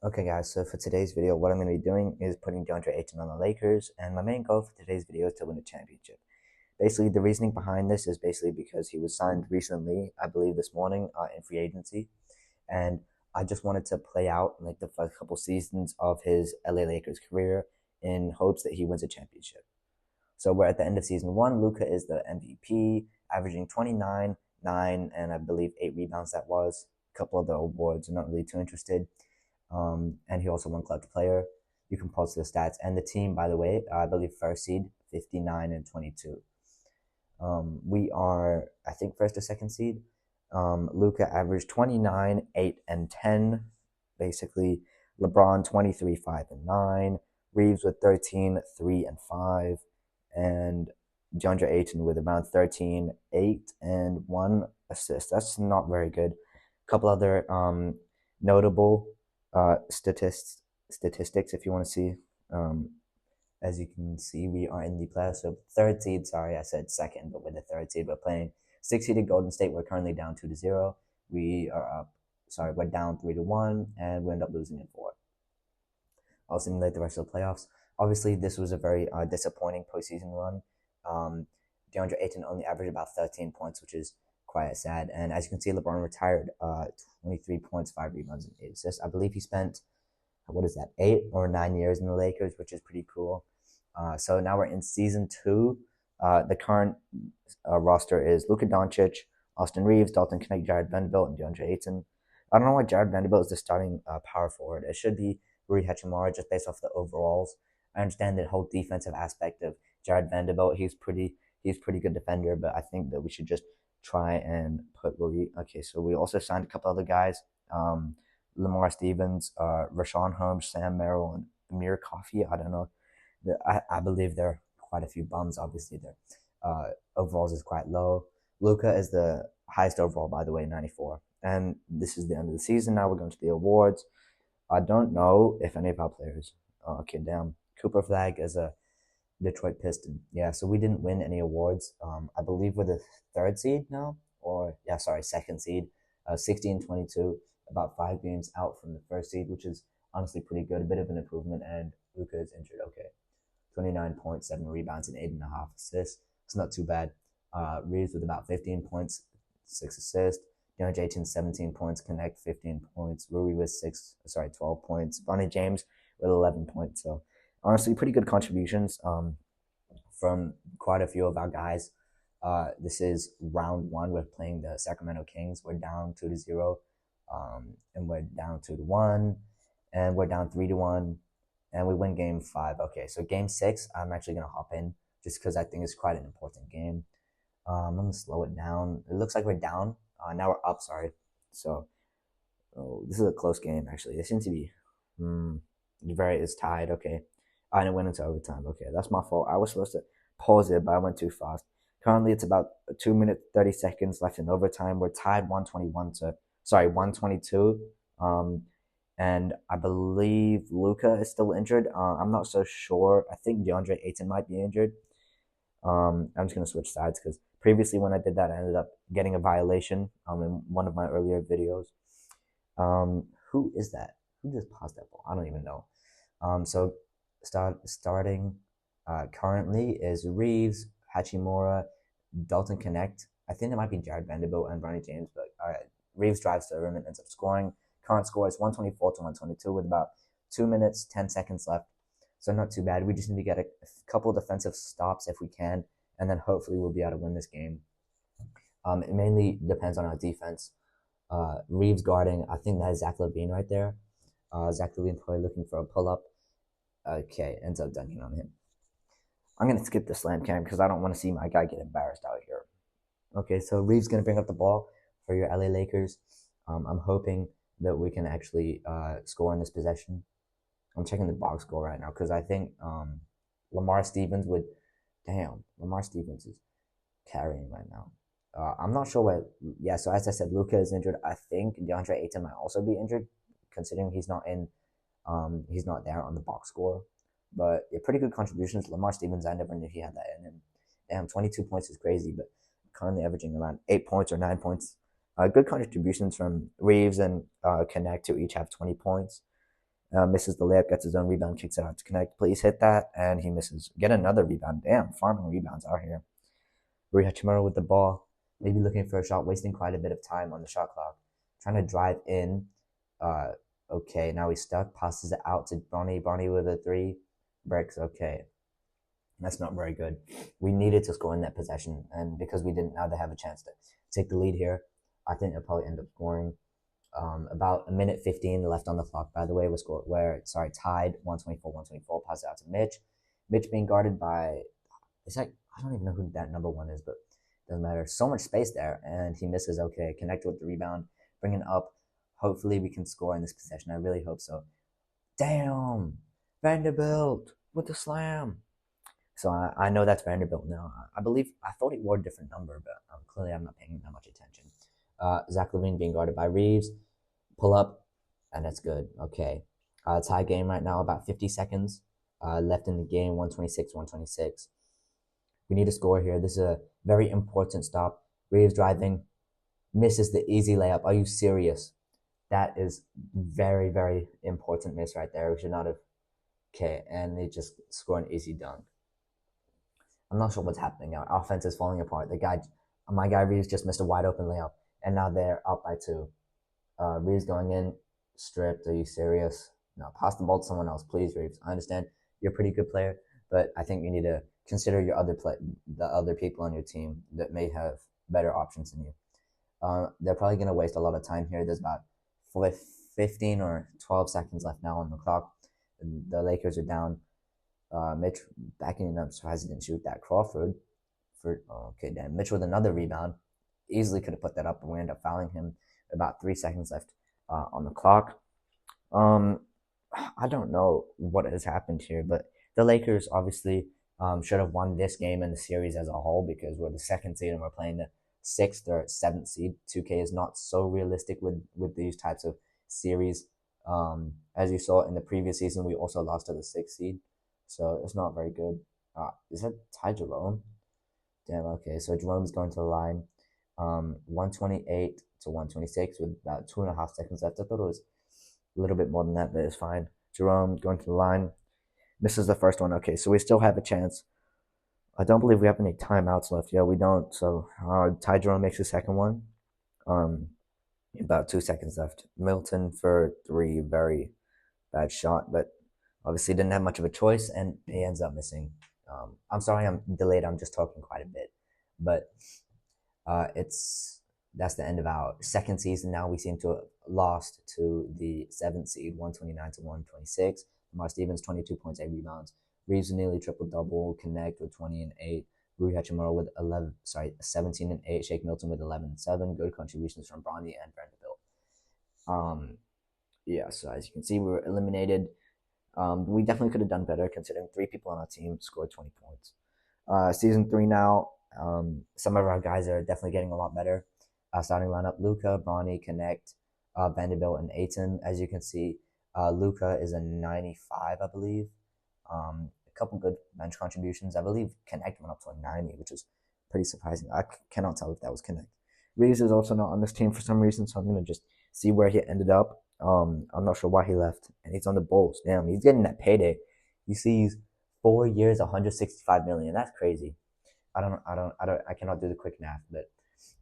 Okay guys, so for today's video, what I'm going to be doing is putting Deandre Ayton on the Lakers, and my main goal for today's video is to win a championship. Basically, the reasoning behind this is basically because he was signed recently, I believe this morning, in free agency, and I just wanted to play out like the first couple seasons of his LA Lakers career in hopes that he wins a championship. So we're at the end of season 1. Luka is the MVP, averaging 29, 9, and I believe 8 rebounds that was. A couple of the awards, I'm not really too interested. And he also won Club Player. You can pause the stats. And the team, by the way, I believe first seed, 59 and 22. We are, I think, first or second seed. Luka averaged 29, 8, and 10. Basically, LeBron 23, 5, and 9. Reeves with 13, 3, and 5. And Deandre Ayton with around 13, 8, and 1 assist. That's not very good. A couple other notable statistics if you want to see. As you can see, we are in the playoffs. So third seed, sorry, I said second, but with the third seed, we're playing 6-seeded Golden State. We're currently down 2-0. We are up, we're down 3-1, and we end up losing in 4. I'll simulate the rest of the playoffs. Obviously, this was a very disappointing postseason run. Deandre Ayton only averaged about 13 points, which is quite sad. And as you can see, LeBron retired 23 points, 5 rebounds, and 8 assists. I believe he spent, 8 or 9 years in the Lakers, which is pretty cool. So now we're in season 2. The current roster is Luka Doncic, Austin Reeves, Dalton Knecht, Jared Vanderbilt, and Deandre Ayton. I don't know why Jared Vanderbilt is the starting power forward. It should be Rui Hachimura just based off the overalls. I understand the whole defensive aspect of Jared Vanderbilt. He's pretty good defender, but I think that we should just try and put Rui. Okay, so we also signed a couple other guys. Lamar Stevens, Rashawn Holmes, Sam Merrill, and Amir Coffey. I don't know. I believe there are quite a few bums. Obviously, their overalls is quite low. Luka is the highest overall, by the way, 94. And this is the end of the season. Now we're going to the awards. I don't know if any of our players. Okay, damn. Cooper Flag is a Detroit Piston. Yeah, so we didn't win any awards. I believe we're the third seed now, second seed. 16-22, about 5 games out from the first seed, which is honestly pretty good. A bit of an improvement, and Luka is injured. Okay, 29 points, 7 rebounds, and 8.5 assists. It's not too bad. Reeves with about 15 points, 6 assists. Deandre Ayton 17 points, Knecht 15 points, Rui with 12 points, Bronny James with 11 points. So honestly, pretty good contributions from quite a few of our guys. This is round 1. We're playing the Sacramento Kings. We're down 2-0, and we're down 2-1, and we're down 3-1, and we win game 5. Okay, so game 6, I'm actually gonna hop in just because I think it's quite an important game. I'm gonna slow it down. It looks like we're down. Now we're up. Sorry. So this is a close game. Actually, it seems to be it's tied. Okay, and it went into overtime. Okay, that's my fault. I was supposed to pause it, but I went too fast. Currently, it's about 2 minutes 30 seconds left in overtime. We're tied 122. And I believe Luka is still injured. I'm not so sure. I think Deandre Ayton might be injured. I'm just gonna switch sides because previously when I did that, I ended up getting a violation in one of my earlier videos. Who is that? Who just passed that ball? I don't even know. So starting currently is Reeves, Hachimura, Dalton Knecht. I think it might be Jared Vanderbilt and Bronny James, but Reeves drives to the rim and ends up scoring. Current score is 124-122 with about 2 minutes 10 seconds left. So not too bad. We just need to get a couple defensive stops if we can, and then hopefully we'll be able to win this game. It mainly depends on our defense. Reeves guarding, I think that is Zach LaVine right there. Zach LaVine probably looking for a pull-up. Okay, ends up dunking on him. I'm going to skip the slam cam because I don't want to see my guy get embarrassed out here. Okay, so Reeves going to bring up the ball for your LA Lakers. I'm hoping that we can actually score in this possession. I'm checking the box score right now because I think Lamar Stevens is carrying right now. I'm not sure what. Yeah, so as I said, Luka is injured. I think Deandre Ayton might also be injured, considering he's not there on the box score. But yeah, pretty good contributions. Lamar Stevens, I never knew he had that in him. Damn, 22 points is crazy, but currently averaging around 8 points or 9 points. Good contributions from Reeves and Knecht, who each have 20 points. Misses the layup, gets his own rebound, kicks it out to Connect. Please hit that, and he misses. Get another rebound. Damn, farming rebounds out here. Rui Hachimura with the ball, maybe looking for a shot, wasting quite a bit of time on the shot clock. Trying to drive in. Okay, now he's stuck. Passes it out to Bonnie. Bonnie with a three. Breaks. Okay. That's not very good. We needed to score in that possession, and because we didn't, now they have a chance to take the lead here. I think they'll probably end up scoring. About a minute 15 left on the clock, by the way, tied 124. Pass it out to Mitch. Mitch being guarded by, it's like, I don't even know who that number one is, but it doesn't matter. So much space there, and he misses. Okay, connect with the rebound, bring it up. Hopefully we can score in this possession. I really hope so. Damn, Vanderbilt with the slam. So I know that's Vanderbilt now. I thought he wore a different number, but clearly I'm not paying that much attention. Zach LaVine being guarded by Reeves. Pull up, and that's good. Okay. Tie game right now, about 50 seconds left in the game, 126. We need a score here. This is a very important stop. Reeves driving, misses the easy layup. Are you serious? That is very, very important miss right there. We should not have. Okay, and they just score an easy dunk. I'm not sure what's happening. Our offense is falling apart. My guy Reeves just missed a wide open layup, and now they're up by 2. Reeves going in, stripped. Are you serious? No, pass the ball to someone else, please, Reeves. I understand you're a pretty good player, but I think you need to consider the other people on your team that may have better options than you. They're probably going to waste a lot of time here. There's about 15 or 12 seconds left now on the clock. The Lakers are down. Mitch backing it up, surprised he didn't shoot that. Crawford Mitch with another rebound. Easily could have put that up, but we end up fouling him. About 3 seconds left on the clock. I don't know what has happened here, but the Lakers obviously should have won this game and the series as a whole because we're the 2nd seed and we're playing the 6th or 7th seed. 2K is not so realistic with these types of series. As you saw in the previous season, we also lost to the 6th seed, so it's not very good. Is that Ty Jerome? Damn, okay, so Jerome's going to the line. 128 to 126 with about 2.5 seconds left. I thought it was a little bit more than that, but it's fine. Jerome going to the line. Misses the first one. Okay, so we still have a chance. I don't believe we have any timeouts left. Yeah, we don't. So Ty Jerome makes the second one. About 2 seconds left. Milton for 3. Very bad shot, but obviously didn't have much of a choice, and he ends up missing. I'm sorry I'm delayed. I'm just talking quite a bit, but that's the end of our 2nd season. Now we seem to have lost to the 7th seed, 129 to 126. Lamar Stevens, 22 points, 8 rebounds. Reeves nearly triple-double. Connect with 20 and 8. Rui Hachimura with 17 and 8. Shake Milton with 11 and 7. Good contributions from Bronny and Vanderbilt. Yeah, so as you can see, we were eliminated. We definitely could have done better considering 3 people on our team scored 20 points. Season 3 now. Some of our guys are definitely getting a lot better. Starting lineup: Luka, Bronny, Connect, Vanderbilt, and Ayton. As you can see, Luka is a 95, I believe. A couple good bench contributions. I believe Connect went up to a 90, which is pretty surprising. I cannot tell if that was Connect. Reeves is also not on this team for some reason, so I'm going to just see where he ended up. I'm not sure why he left, and he's on the Bulls. Damn, he's getting that payday. You see, he's 4 years, 165 million. That's crazy. I cannot do the quick math, but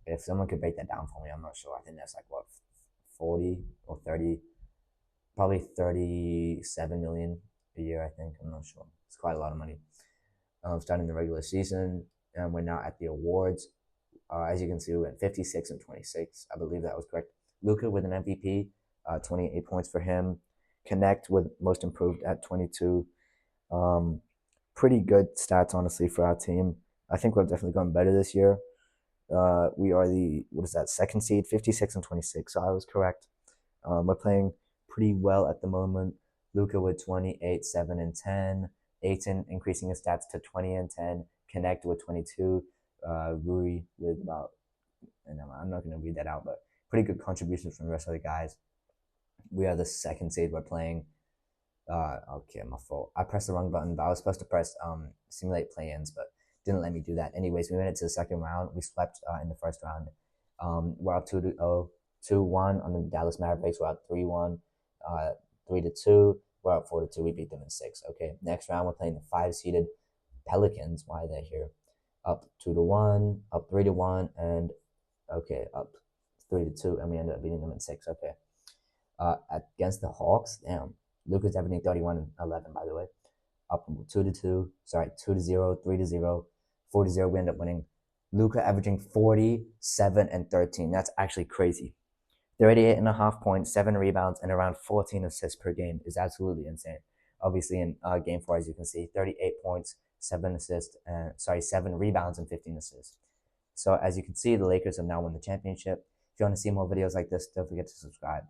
if someone could break that down for me, I'm not sure. I think that's like what, 40 or 30, probably 37 million a year. I think, I'm not sure. It's quite a lot of money. Starting the regular season, and we're now at the awards. As you can see, we went 56 and 26. I believe that was correct. Luka with an MVP, 28 points for him. Connect with most improved at 22. Pretty good stats, honestly, for our team. I think we've definitely gone better this year. We are the, 2nd seed, 56 and 26. So I was correct. We're playing pretty well at the moment. Luka with 28, 7 and 10. Ayton increasing his stats to 20 and 10. Connect with 22. Rui with about, and I'm not going to read that out, but pretty good contributions from the rest of the guys. We are the 2nd seed. We're playing. Okay, my fault. I pressed the wrong button, but I was supposed to press simulate play-ins, but didn't let me do that. Anyways, we made it to the 2nd round. We swept in the 1st round. We're up 2-1 on the Dallas Mavericks. We're up 3-1. 3-2. We're up 4-2. We beat them in 6. Okay, next round we're playing the 5-seeded Pelicans. Why they're here? Up 2-1, up 3-1, and okay, up 3-2, and we ended up beating them in 6. Okay. Against the Hawks, damn. Luka's averaging 31 and 11, by the way. Up 2-2, sorry, 2-0, 3-0, 4-0. We end up winning. Luka averaging 47 and 13. That's actually crazy. 38.5 points, 7 rebounds, and around 14 assists per game is absolutely insane. Obviously, in game 4, as you can see, 38 points, 7 assists, and 7 rebounds and 15 assists. So as you can see, the Lakers have now won the championship. If you want to see more videos like this, don't forget to subscribe.